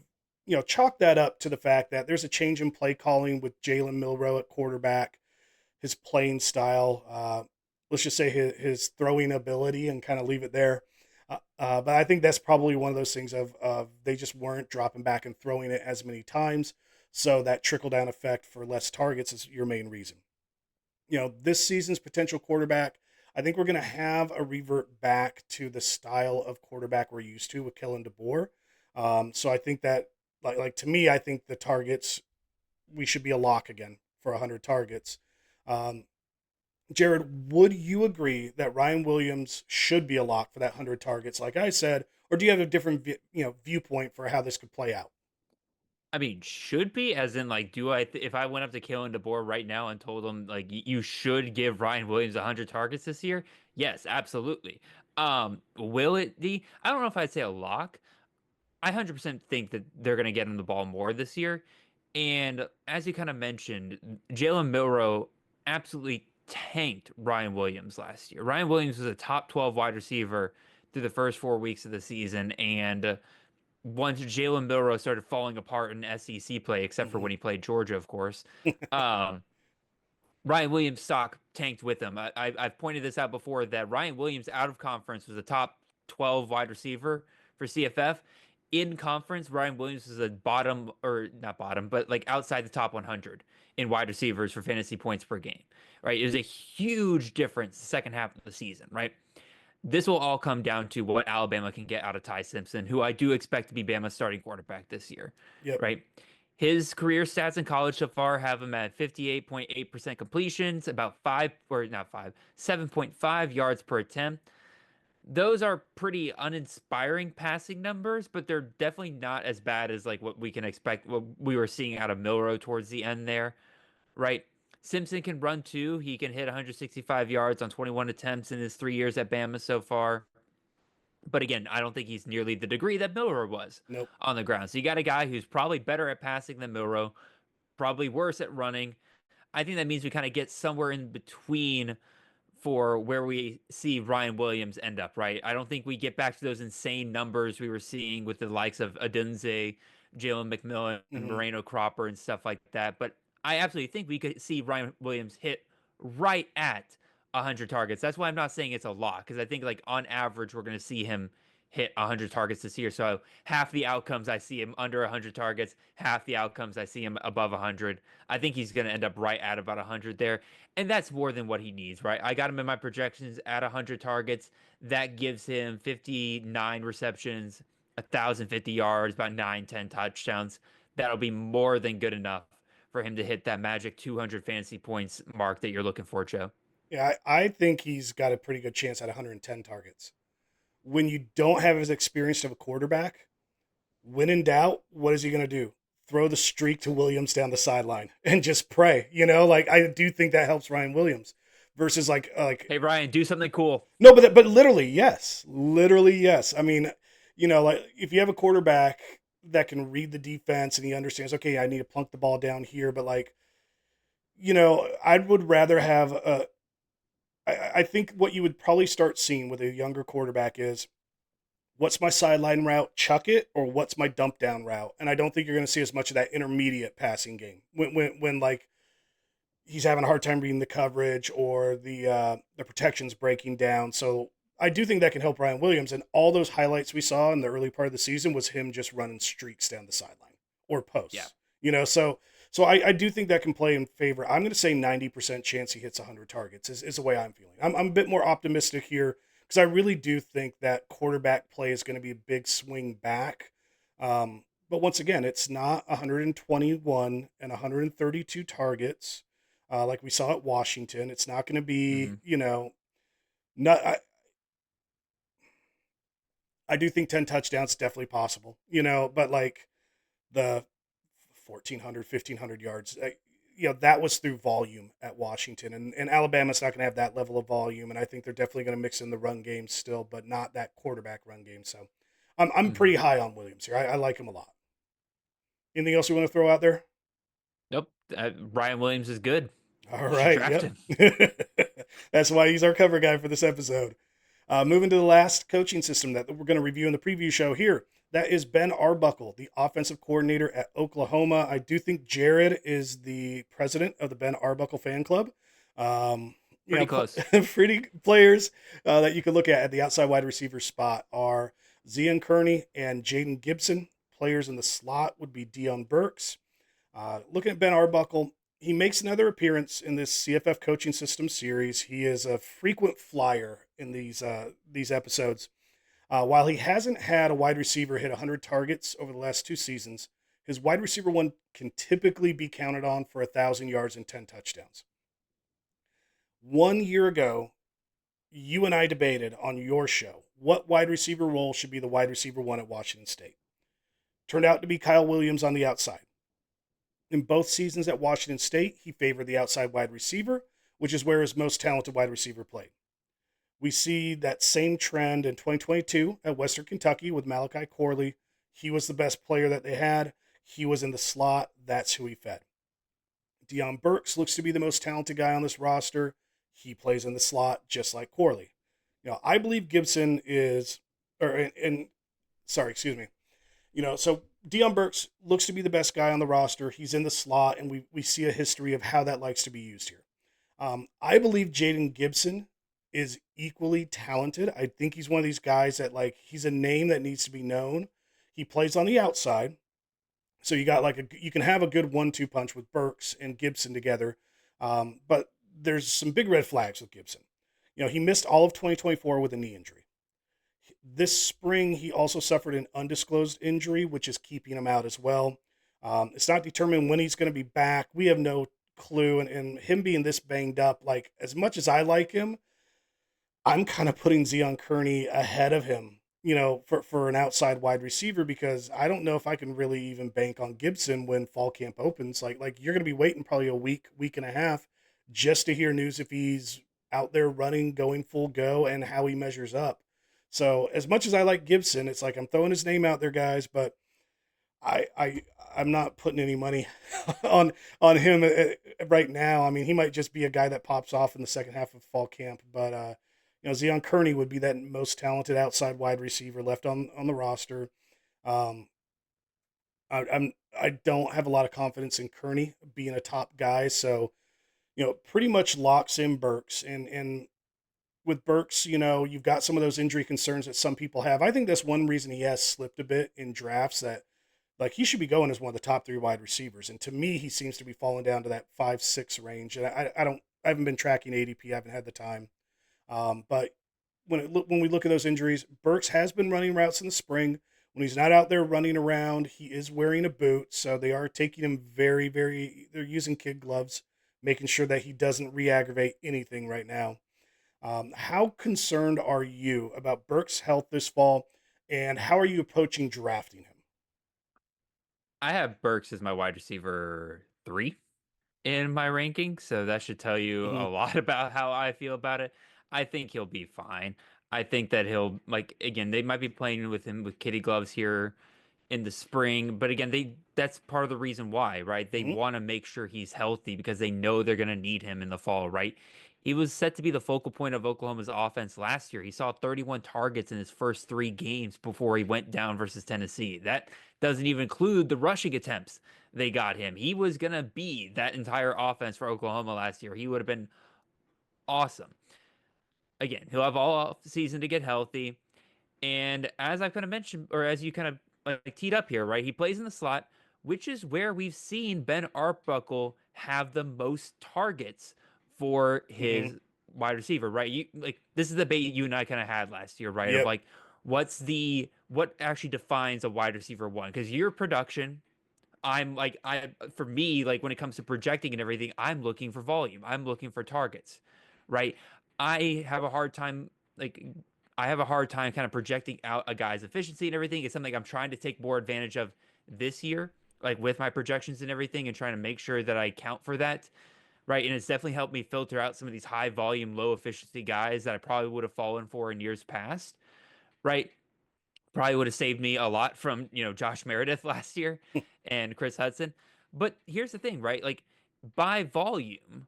chalk that up to the fact that there's a change in play calling with Jalen Milroe at quarterback, his playing style, let's just say his throwing ability, and kind of leave it there. But I think that's probably one of those things of they just weren't dropping back and throwing it as many times. So that trickle down effect for less targets is your main reason. This season's potential quarterback, I think we're going to have a revert back to the style of quarterback we're used to with Kellen DeBoer. So I think that, like to me, I think the targets, we should be a lock again for 100 targets. Um, Jared, would you agree that Ryan Williams should be a lock for that 100 targets, like I said, or do you have a different viewpoint for how this could play out? I mean, should be as in like, do if I went up to Kalen DeBoer right now and told him like you should give Ryan Williams 100 targets this year? Yes, absolutely. Will it be? I don't know if I'd say a lock. I 100% think that they're going to get him the ball more this year. And as you kind of mentioned, Jalen Milroe absolutely tanked Ryan Williams last year. Ryan Williams was a top 12 wide receiver through the first 4 weeks of the season, and once Jalen Milroe started falling apart in SEC play, except for Hmm. when he played Georgia, of course, um, Ryan Williams' stock tanked with him. I've pointed this out before that Ryan Williams out of conference was a top 12 wide receiver for CFF. In conference, Ryan Williams was a bottom, or not bottom, but like outside the top 100 in wide receivers for fantasy points per game, right? It was a huge difference the second half of the season, right? This will all come down to what Alabama can get out of Ty Simpson, who I do expect to be Bama's starting quarterback this year, Yep. right? His career stats in college so far have him at 58.8% completions, about 7.5 yards per attempt. Those are pretty uninspiring passing numbers, but they're definitely not as bad as like what we can expect, what we were seeing out of Milroe towards the end there, right? Simpson can run too. He can hit 165 yards on 21 attempts in his 3 years at Bama so far. But again, I don't think he's nearly the degree that Milroe was Nope. on the ground. So you got a guy who's probably better at passing than Milroe, probably worse at running. I think that means we kind of get somewhere in between for where we see Ryan Williams end up, right? I don't think we get back to those insane numbers we were seeing with the likes of Adunze, Jalen McMillan, Hmm. Moreno Cropper, and stuff like that. But I absolutely think we could see Ryan Williams hit right at 100 targets. That's why I'm not saying it's a lock, because I think like on average we're going to see him hit 100 targets this year. So half the outcomes I see him under 100 targets, half the outcomes I see him above 100. I think he's going to end up right at about 100 there. And that's more than what he needs, right? I got him in my projections at 100 targets. That gives him 59 receptions, 1,050 yards, about 9, 10 touchdowns. That'll be more than good enough for him to hit that magic 200 fantasy points mark that you're looking for, Joe. Yeah, I think he's got a pretty good chance at 110 targets. When you don't have as experienced of a quarterback, when in doubt, what is he going to do? Throw the streak to Williams down the sideline and just pray. Like I do think that helps Ryan Williams versus like Hey, Ryan, do something cool. no, but literally yes. I mean, like if you have a quarterback that can read the defense and he understands, okay, I need to plunk the ball down here, but like, I would rather have a. I think what you would probably start seeing with a younger quarterback is what's my sideline route, chuck it, or what's my dump down route. And I don't think you're going to see as much of that intermediate passing game when like he's having a hard time reading the coverage or the protection's breaking down. So I do think that can help Ryan Williams. And all those highlights we saw in the early part of the season was him just running streaks down the sideline or Yeah. posts. So I do think that can play in favor. I'm going to say 90% chance he hits 100 targets is the way I'm feeling. I'm a bit more optimistic here because I really do think that quarterback play is going to be a big swing back. But once again, it's not 121 and 132 targets like we saw at Washington. It's not going to be, Hmm. not. I do think 10 touchdowns is definitely possible, but like the 1,400, 1,500 yards, that was through volume at Washington. And Alabama's not going to have that level of volume. And I think they're definitely going to mix in the run game still, but not that quarterback run game. So I'm Hmm. pretty high on Williams here. I like him a lot. Anything else you want to throw out there? Nope. Ryan Williams is good. All You should right. draft Yep. him. That's why he's our cover guy for this episode. Moving to the last coaching system that we're going to review in the preview show here. That is Ben Arbuckle, the offensive coordinator at Oklahoma. I do think Jared is the president of the Ben Arbuckle fan club. Pretty close. Pretty players that you could look at the outside wide receiver spot are Zion Kearney and Jaden Gibson. Players in the slot would be Dion Burks. Looking at Ben Arbuckle, he makes another appearance in this CFF coaching system series. He is a frequent flyer in these episodes. While he hasn't had a wide receiver hit 100 targets over the last 2 seasons, his wide receiver one can typically be counted on for 1,000 yards and 10 touchdowns. 1 year ago, you and I debated on your show what wide receiver role should be the wide receiver one at Washington State. turned out to be Kyle Williams on the outside. In both seasons at Washington State, he favored the outside wide receiver, which is where his most talented wide receiver played. We see that same trend in 2022 at Western Kentucky with Malachi Corley. He was the best player that they had. He was in the slot. That's who he fed. Deion Burks looks to be the most talented guy on this roster. He plays in the slot just like Corley. I believe Gibson is, excuse me. So Deion Burks looks to be the best guy on the roster. He's in the slot, and we see a history of how that likes to be used here. I believe Jaden Gibson is equally talented. I think he's one of these guys that, he's a name that needs to be known. He plays on the outside. So you can have a good 1-2 punch with Burks and Gibson together. But there's some big red flags with Gibson. He missed all of 2024 with a knee injury. This spring, he also suffered an undisclosed injury, which is keeping him out as well. It's not determined when he's going to be back. We have no clue. And him being this banged up, as much as I like him, I'm kind of putting Zion Kearney ahead of him, for an outside wide receiver, because I don't know if I can really even bank on Gibson when fall camp opens. Like you're going to be waiting probably a week and a half just to hear news if he's out there running, going full go, and how he measures up. So as much as I like Gibson, it's I'm throwing his name out there, guys, but I'm not putting any money on him right now. I mean, he might just be a guy that pops off in the second half of fall camp, but Zion Kearney would be that most talented outside wide receiver left on the roster. I don't have a lot of confidence in Kearney being a top guy, so pretty much locks in Burks. And with Burks, you've got some of those injury concerns that some people have. I think that's one reason he has slipped a bit in drafts, that he should be going as one of the top 3 wide receivers. And to me, he seems to be falling down to that 5-6 range. And I haven't been tracking ADP. I haven't had the time. But when we look at those injuries, Burks has been running routes in the spring. When he's not out there running around, he is wearing a boot. So they are taking him they're using kid gloves, making sure that he doesn't re-aggravate anything right now. How concerned are you about Burks' health this fall, and how are you approaching drafting him? I have Burks as my wide receiver 3 in my ranking, so that should tell you a lot about how I feel about it. I think he'll be fine. I think that he'll, again, they might be playing with him with kitty gloves here in the spring, but again, that's part of the reason why, right? They want to make sure he's healthy because they know they're going to need him in the fall, right? He was set to be the focal point of Oklahoma's offense last year. He saw 31 targets in his first 3 games before he went down versus Tennessee. That doesn't even include the rushing attempts they got him. He was going to be that entire offense for Oklahoma last year. He would have been awesome. Again, he'll have all season to get healthy. And as I kind of mentioned, or as you kind of teed up here, right? He plays in the slot, which is where we've seen Ben Arbuckle have the most targets for his wide receiver, right? This is the debate you and I kind of had last year, right? Yep. Of what actually defines a wide receiver 1? Because your production, for me, when it comes to projecting and everything, I'm looking for volume. I'm looking for targets, right? I have a hard time kind of projecting out a guy's efficiency and everything. It's something I'm trying to take more advantage of this year, with my projections and everything, and trying to make sure that I count for that, right? And it's definitely helped me filter out some of these high volume, low efficiency guys that I probably would have fallen for in years past, right? Probably would have saved me a lot from, Josh Meredith last year and Chris Hudson. But here's the thing, right? By volume,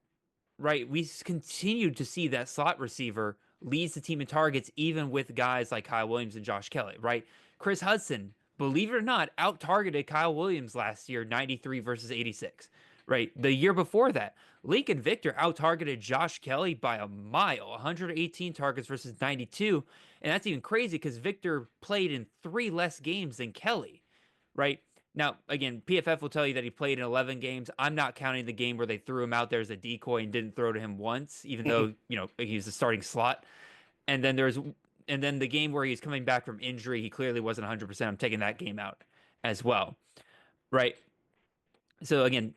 right, we continued to see that slot receiver leads the team in targets, even with guys like Kyle Williams and Josh Kelly, right? Chris Hudson, believe it or not, out-targeted Kyle Williams last year, 93 versus 86, right? The year before that, Lincoln Victor out-targeted Josh Kelly by a mile, 118 targets versus 92, and that's even crazy because Victor played in 3 less games than Kelly, right? Now, again, PFF will tell you that he played in 11 games. I'm not counting the game where they threw him out there as a decoy and didn't throw to him once, even though, he was the starting slot. And then the game where he's coming back from injury, he clearly wasn't 100%. I'm taking that game out as well, right? So again,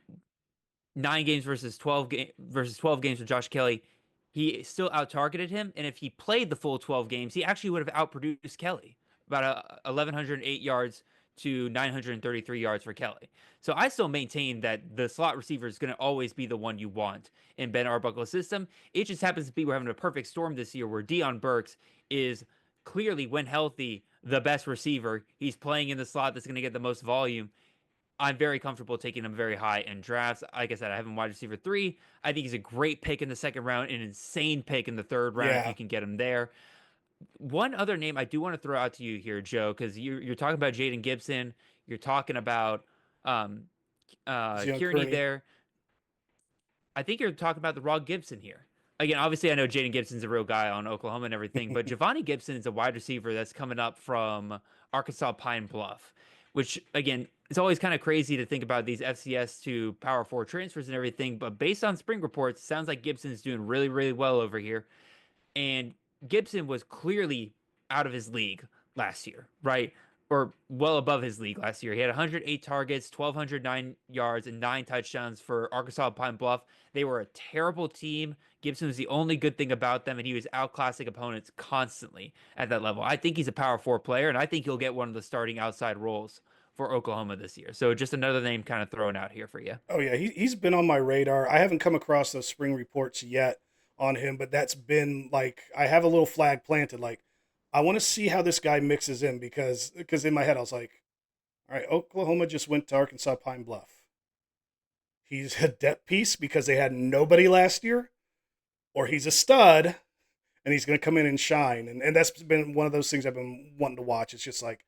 9 games versus 12 games with Josh Kelly, he still out-targeted him. And if he played the full 12 games, he actually would have outproduced Kelly, about 1,108 yards to 933 yards for Kelly. So I still maintain that the slot receiver is going to always be the one you want in Ben Arbuckle's system. It just happens to be we're having a perfect storm this year where Deion Burks is clearly, when healthy, the best receiver. He's playing in the slot that's going to get the most volume. I'm very comfortable taking him very high in drafts. Like I said, I have him wide receiver 3. I think he's a great pick in the second round, an insane pick in the third round if Yeah. you can get him there. One other name I do want to throw out to you here, Joe, because you're talking about Jaden Gibson, you're talking about um, Zion Kearney Kearney. there. I think you're talking about the wrong Gibson here. Again, obviously, I know Jaden Gibson's a real guy on Oklahoma and everything, but Giovanni Gibson is a wide receiver that's coming up from Arkansas Pine Bluff, which, again, it's always kind of crazy to think about these FCS to Power 4 transfers and everything, but based on spring reports, sounds like Gibson's doing really, really well over here. And Gibson was clearly out of his league last year, right? Or well above his league last year. He had 108 targets, 1,209 yards, and 9 touchdowns for Arkansas Pine Bluff. They were a terrible team. Gibson was the only good thing about them, and he was outclassing opponents constantly at that level. I think he's a Power 4 player, and I think he'll get one of the starting outside roles for Oklahoma this year. So just another name kind of thrown out here for you. Oh yeah, he's been on my radar. I haven't come across those spring reports yet on him, but that's been like I have a little flag planted. Like I want to see how this guy mixes in because in my head I was like, all right, Oklahoma just went to Arkansas Pine Bluff. He's a depth piece because they had nobody last year, or he's a stud and he's going to come in and shine. And that's been one of those things I've been wanting to watch. It's just like,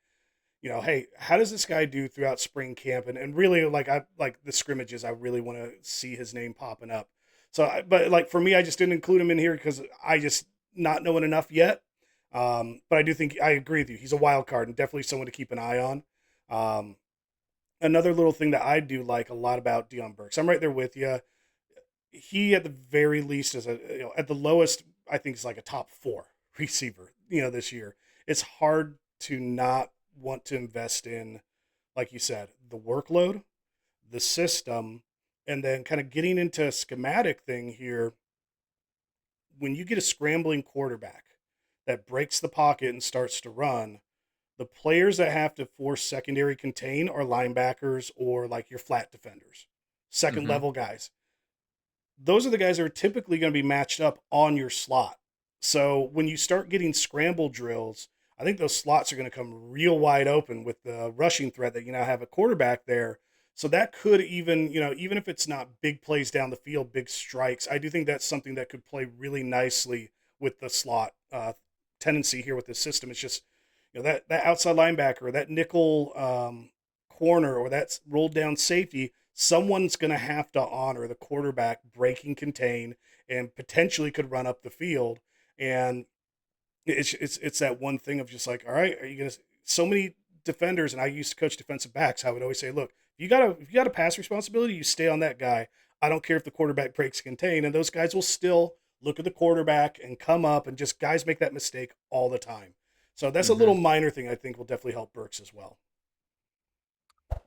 hey, how does this guy do throughout spring camp? And really, like I like the scrimmages, I really want to see his name popping up. So, but like for me, I just didn't include him in here because I just not knowing enough yet. But I do think I agree with you. He's a wild card and definitely someone to keep an eye on. Another little thing that I do like a lot about Deion Burks, I'm right there with you. He at the very least is at the lowest, I think is like a top 4 receiver, this year. It's hard to not want to invest in, like you said, the workload, the system, and then kind of getting into a schematic thing here. When you get a scrambling quarterback that breaks the pocket and starts to run, the players that have to force secondary contain are linebackers or like your flat defenders, second level guys. Those are the guys that are typically going to be matched up on your slot. So when you start getting scramble drills, I think those slots are going to come real wide open with the rushing threat that you now have a quarterback there. So that could even, even if it's not big plays down the field, big strikes, I do think that's something that could play really nicely with the slot tendency here with this system. It's just, that outside linebacker or that nickel corner or that rolled down safety, someone's going to have to honor the quarterback breaking contain and potentially could run up the field. And it's that one thing of just like, all right, are you going to, so many defenders, and I used to coach defensive backs, I would always say, look, if you got a pass responsibility, you stay on that guy. I don't care if the quarterback breaks contain, and those guys will still look at the quarterback and come up, and just guys make that mistake all the time. So that's a little minor thing I think will definitely help Burks as well.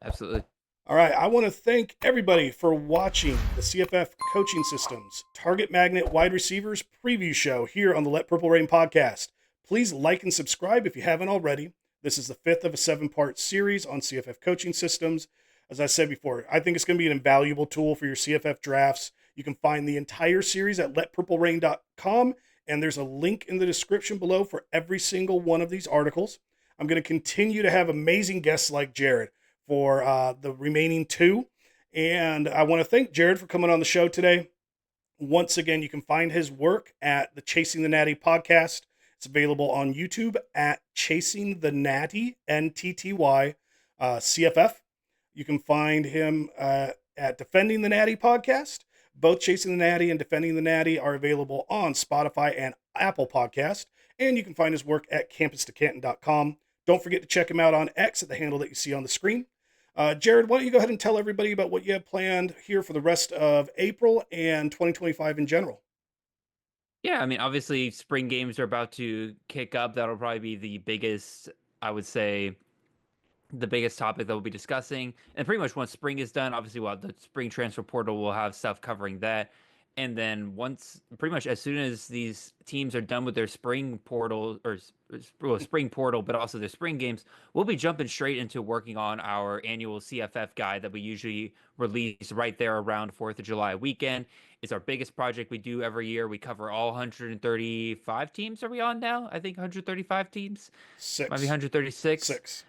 Absolutely. All right, I want to thank everybody for watching the CFF Coaching Systems Target Magnet Wide Receivers Preview Show here on the Let Purple Rain podcast. Please like and subscribe if you haven't already. This is the 5th of a 7-part series on CFF Coaching Systems. As I said before, I think it's going to be an invaluable tool for your CFF drafts. You can find the entire series at letpurplerain.com, and there's a link in the description below for every single one of these articles. I'm going to continue to have amazing guests like Jared for the remaining 2. And I want to thank Jared for coming on the show today. Once again, you can find his work at the Chasing the Natty podcast. It's available on YouTube at Chasing the Natty, NTTY, CFF. You can find him at Defending the Natty podcast. Both Chasing the Natty and Defending the Natty are available on Spotify and Apple Podcast. And you can find his work at campus2canton.com. Don't forget to check him out on X at the handle that you see on the screen. Jared, why don't you go ahead and tell everybody about what you have planned here for the rest of April and 2025 in general? Yeah, I mean, obviously, spring games are about to kick up. That'll probably be the biggest, I would say, the biggest topic that we'll be discussing. And pretty much once spring is done, obviously, the spring transfer portal will have stuff covering that. And then once, pretty much as soon as these teams are done with their spring portal spring portal, but also their spring games, we'll be jumping straight into working on our annual CFF guide that we usually release right there around 4th of July weekend. It's our biggest project we do every year. We cover all 135 teams. Are we on now? I think 135 teams. Might be 6. 136. 6.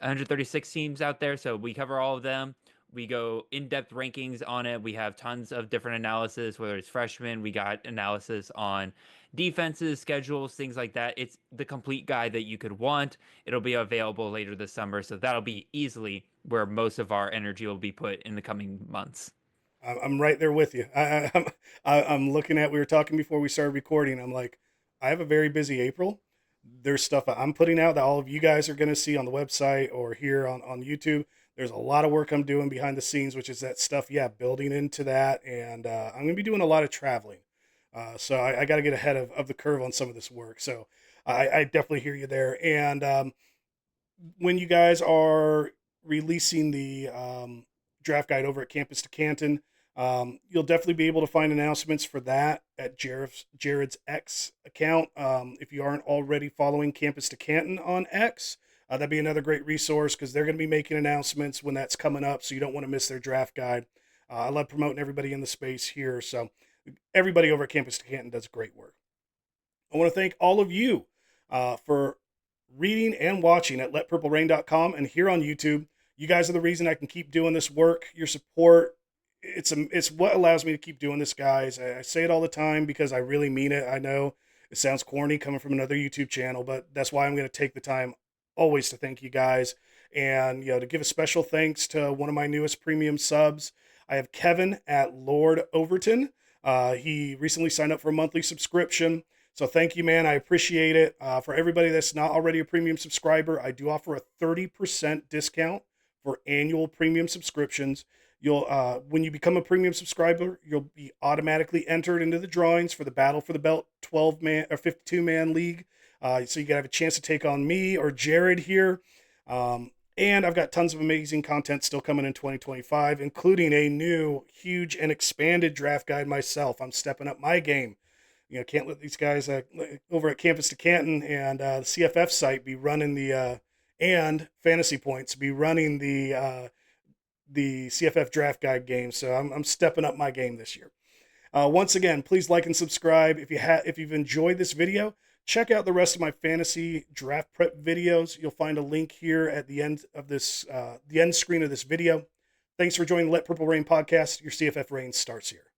136 teams out there. So we cover all of them. We go in-depth rankings on it. We have tons of different analysis, whether it's freshmen, we got analysis on defenses, schedules, things like that. It's the complete guide that you could want. It'll be available later this summer. So that'll be easily where most of our energy will be put in the coming months. I'm right there with you. I'm looking at, we were talking before we started recording. I'm like, I have a very busy April. There's stuff I'm putting out that all of you guys are going to see on the website or here on YouTube. There's a lot of work I'm doing behind the scenes, which is that stuff, building into that. And I'm going to be doing a lot of traveling. So I got to get ahead of the curve on some of this work. So I definitely hear you there. And when you guys are releasing the draft guide over at Campus to Canton, you'll definitely be able to find announcements for that at Jared's X account. If you aren't already following Campus to Canton on X, that'd be another great resource because they're going to be making announcements when that's coming up, so you don't want to miss their draft guide. I love promoting everybody in the space here, so everybody over at Campus to Canton does great work. I want to thank all of you for reading and watching at letpurplerain.com and here on YouTube. You guys are the reason I can keep doing this work. Your support, it's what allows me to keep doing this, guys. I say it all the time because I really mean it. I know it sounds corny coming from another YouTube channel, but that's why I'm going to take the time always to thank you guys. And, to give a special thanks to one of my newest premium subs. I have Kevin at Lord Overton. He recently signed up for a monthly subscription. So thank you, man. I appreciate it. For everybody that's not already a premium subscriber, I do offer a 30% discount for annual premium subscriptions. You'll when you become a premium subscriber, you'll be automatically entered into the drawings for the Battle for the Belt 12-man or 52-man league. So you can have a chance to take on me or Jared here. And I've got tons of amazing content still coming in 2025, including a new, huge, and expanded draft guide myself. I'm stepping up my game. Can't let these guys over at Campus to Canton and the CFF site be running and Fantasy Points be running the CFF draft guide game. So I'm stepping up my game this year. Once again, please like and subscribe. If you've enjoyed this video, check out the rest of my fantasy draft prep videos. You'll find a link here at the end of this, the end screen of this video. Thanks for joining the Let Purple Rain podcast. Your CFF reign starts here.